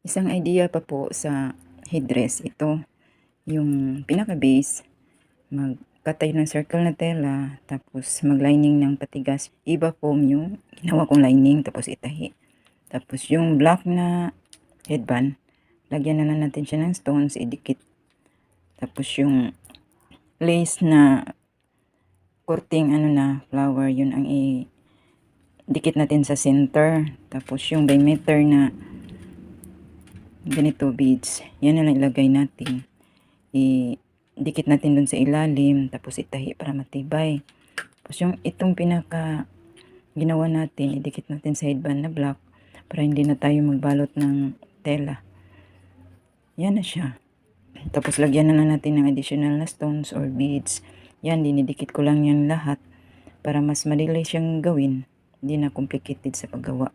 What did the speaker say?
Isang idea pa po sa headdress, ito yung pinaka-base, mag-cut tayo ng circle na tela, tapos mag-lining ng patigas. Iba foam yung ginawa kong lining, tapos itahi. Tapos yung black na headband, lagyan na lang natin siya ng stones, idikit. Tapos yung lace na kurting flower, yun ang idikit natin sa center. Tapos yung diameter na ganito beads, yan na lang ilagay natin. Idikit natin dun sa ilalim, tapos itahi para matibay. Tapos yung itong pinaka ginawa natin, idikit natin sa headband na black para hindi na tayo magbalot ng tela. Yan na siya. Tapos lagyan na lang natin ng additional na stones or beads. Yan, dinidikit ko lang yan lahat para mas madali siyang gawin. Hindi na complicated sa paggawa.